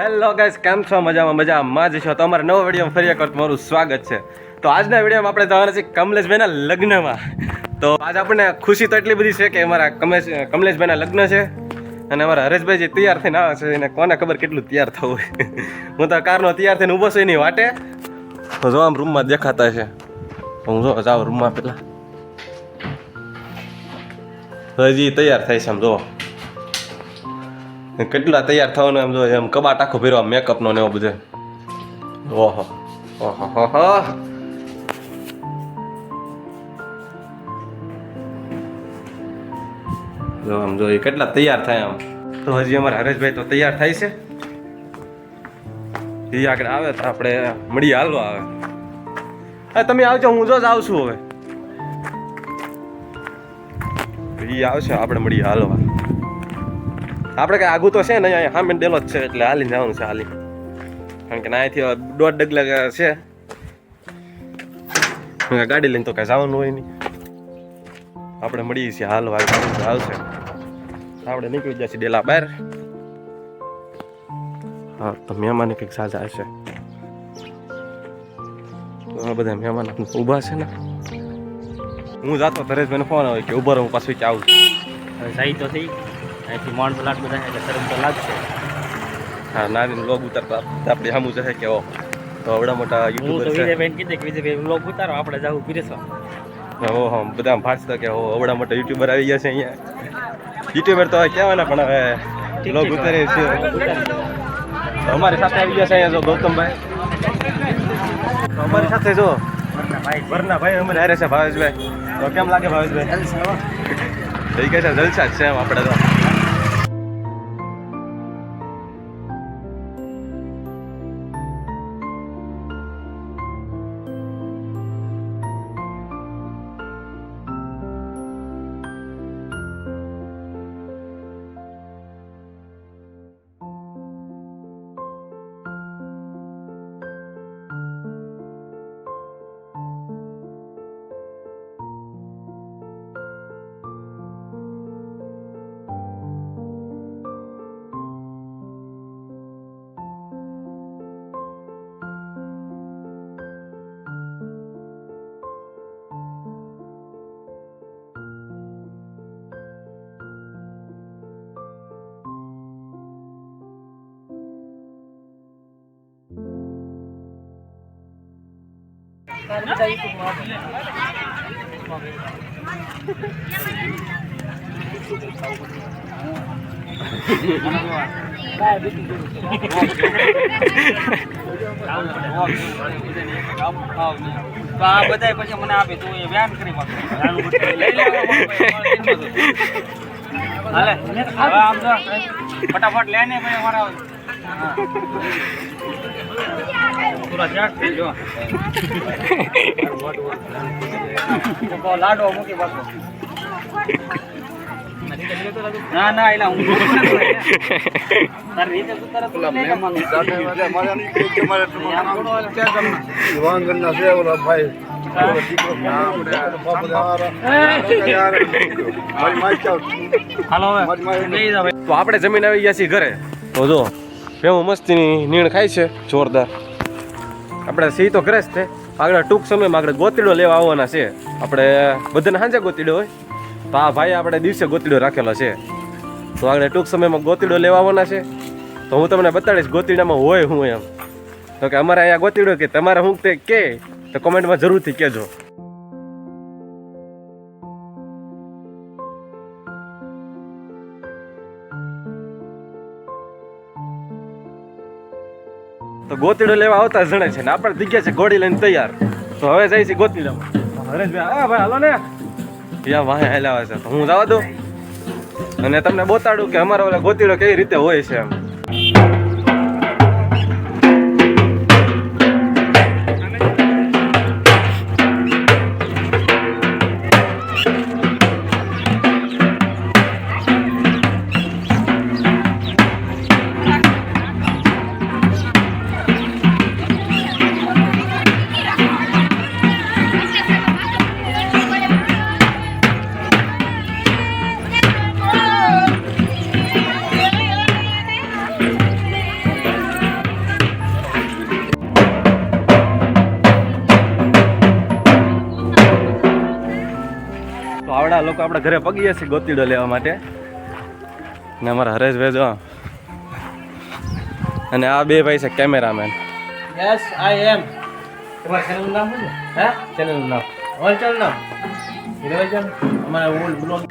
Hello guys, કેમ છો? મજામાં જ છો? તો અમારા નવો વિડીયોમાં ફરી એકવાર તમારું સ્વાગત છે. તો આજના વિડીયોમાં આપણે જવાના છે કમલેશભાઈના લગ્નમાં. તો આજ આપણને ખુશી તો એટલી બધી છે કે અમારા કમલેશભાઈના લગ્ન છે અને અમારા હરેશભાઈ જે તૈયાર થઈને આવે છે એને કોને ખબર કેટલું તૈયાર થવું હોય. હું તો કારનો તૈયાર થઈને ઊભો છું એની વાટે. તો જો આમ રૂમમાં દેખાતા છે. હું જો જાઉં રૂમમાં પેલા. હજી તૈયાર થાય છે આમ જો. કેટલા તૈયાર થવાનું એમ જો એમ કબાટ આખો ભર્યો મેકઅપનો ને એવો બધો. ઓહો ઓહો હો. જો આમ જો એ કેટલા તૈયાર થાય આમ. તો હજી અમારા હરેશભાઈ તો તૈયાર થાય છે. એ આગળ આવે તો આપણે મળીએ. હાલવા આવે. હા તમે આવજો, હું જો જ આવશું હવે. એ આવશે આપણે મળીએ હાલવા. આપણે કઈ આગું તો છે ને અહીંયા સામે ડેલો જ છે એટલે હાલીને જવાનું છે હાલી. કારણ કે અહીંથી 1.5 ડગલા છે. ગાડી લઈને તો કઈ જવાનું હોય નહીં. આપણે મળીએ છીએ હાલવા આવશે. આપણે નીકળી જશે ડેલા બહાર. હા તો મહેમાન કંઈક સાજા હશે. આ બધા મહેમાન ઊભા છે ને. હું જાતો હરેશભાઈને ફોન આવે કે ઉભો રહો, હું પાછું કે આવું. સહી તો થઈ અહીંથી માણસો લાગ બધા એટલે શરમ તો લાગશે. હા નાની લોગ ઉતારતા આપણે સામું જશે કે ઓ તો આવડા મોટા હું તો યુટ્યુબર છે. વિજયભાઈને કીધે કે વિજયભાઈ વ્લોગ ઉતારો, આપણે જાવું પીરેસવા. ઓહો બધા ભાષતા કે હો આવડા મોટા યુટ્યુબર આવી ગયા છે અહીંયા. યુટ્યુબર તો કહેવાના પણ હવે લોગ ઉતારે છે. અમારી સાથે આવી ગયા છે અહીંયા જો ગૌતમભાઈ. અમારી સાથે જો વરના ભાઈ અમારે હારે છે ભાવેશભાઈ. તો કેમ લાગે ભાવેશભાઈ? થઈ ગયા છે જલસા જ છે એમ આપણે તો. આ બધા પછી મને આપે તું એ વ્યાન કરી હાલે આમ જો ફટાફટ લેને ભાઈ અમારા પૂરા ચાટ થઈ જો લાડો મૂકી પાછો. ના ના એલા હું તારી રીતે તરત મહેમાન વાંગણના છે ઓલા ભાઈ. હાલો હવે લઈ જાવ. તો આપણે જમીન આવી ગયા છીએ ઘરે. તો જો ભેવું મસ્તીની નીણ ખાય છે જોરદાર. આપણે સી તો ઘરે જ છે. આગળ ટૂંક સમયમાં આપણે ગોતીડો લેવા આવવાના છે. આપણે બધાને સાંજે ગોતીડો હોય તો આ ભાઈ આપણે દિવસે ગોતીડો રાખેલો છે. તો આગળ ટૂંક સમયમાં ગોતીડો લેવા આવવાના છે. તો હું તમને બતાડીશ ગોતીડામાં હોય હું એમ. તો કે અમારે અહીંયા ગોતીડો કે તમારે હું તે કે તો કોમેન્ટમાં જરૂરથી કહેજો. તો ગોતીડો લેવા આવતા જણે છે ને આપણે દીગ્યા છે ઘોડી લઈને તૈયાર. તો હવે જાય છે ગોતીડામાં. હરેશભાઈ હા ભાઈ હાલો ને ત્યાં વાહે હાલ્યા છે. તો હું જવા દઉં અને તમને બતાડું કે અમારો ઓલા ગોતીડો કેવી રીતે હોય છે એમ. તો આપણે ઘરે પગીએ છીએ ગોતીડો લેવા માટે ને અમારા હરેશભાઈ જો અને આ બે ભાઈ છે કેમેરામેન. યસ આઈ એમ. તમારા ચેનલનું નામ શું છે? હે ચેનલનું નામ ઓલચલ નામ હિરોઈઝમ અમારા ઓલ્ડ બ્લોગ.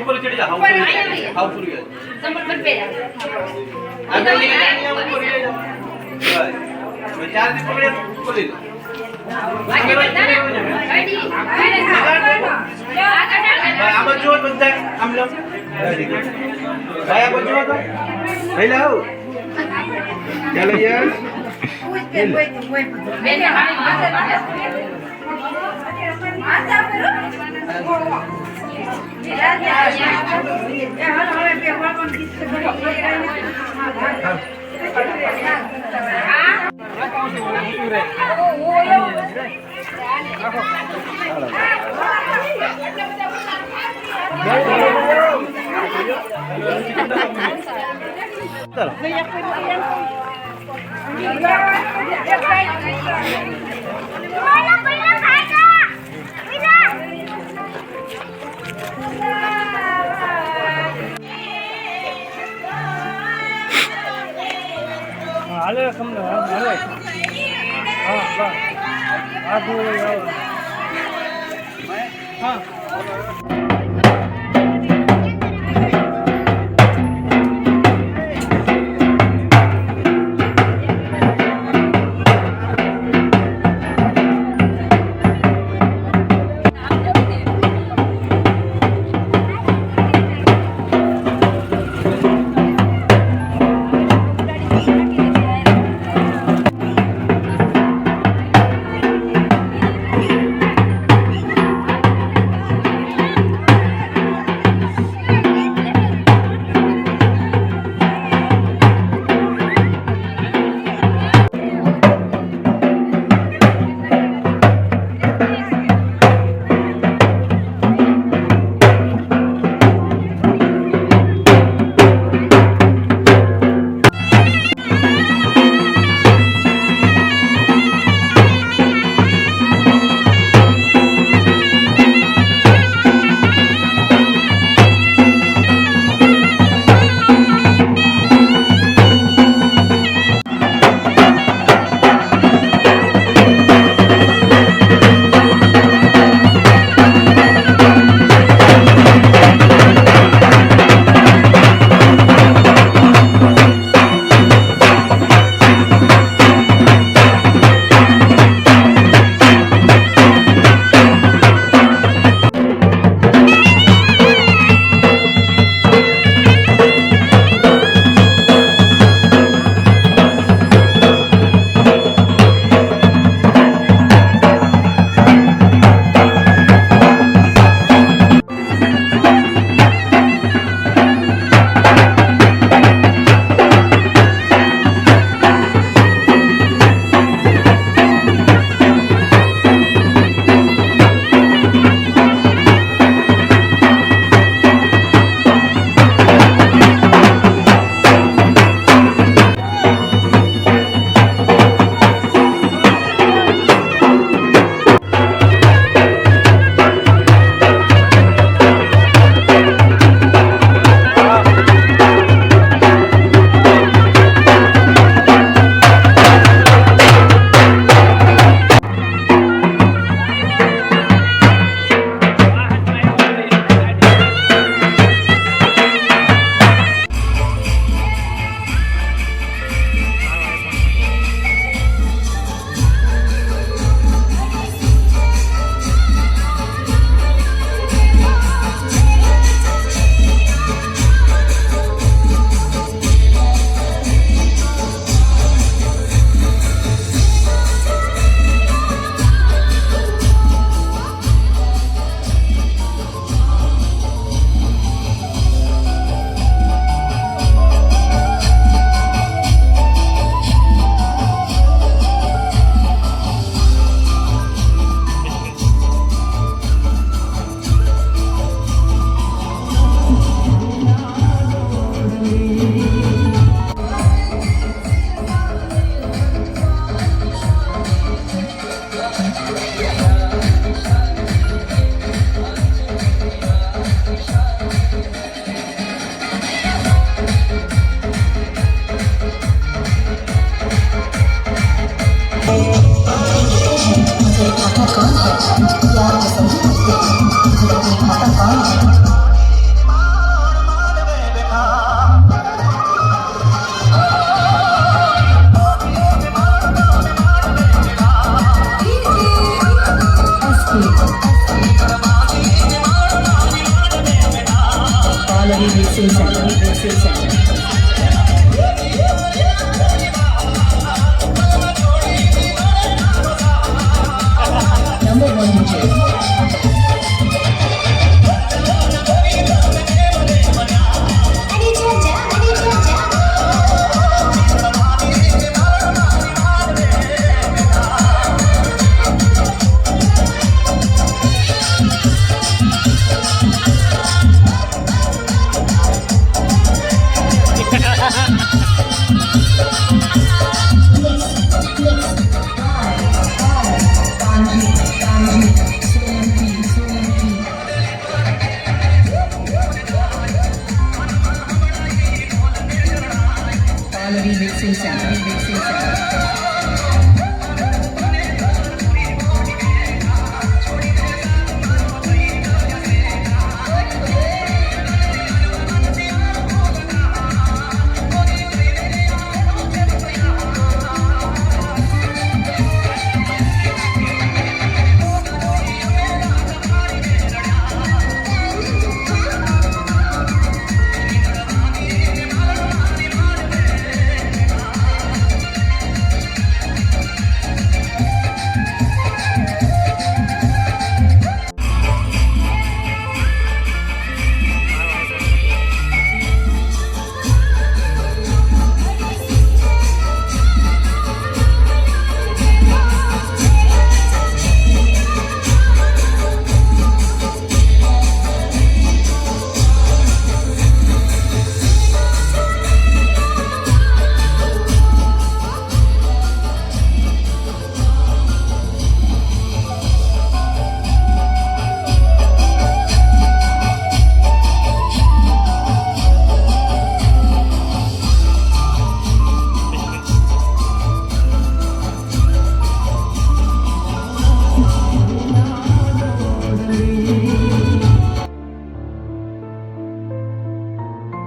ऊपर चढ़ जा हाउ पूरी संबल पर पे आगे ले जानी ऊपर ले जा मैं चार दिन पकड़े ऊपर ले आगे बढ़ना गाड़ी अब जो बनता है हम लोग भाई अब जो तो हेलो चलो यार हाले समझो हाले हां बस आगू हां Ballavi Mixing Center.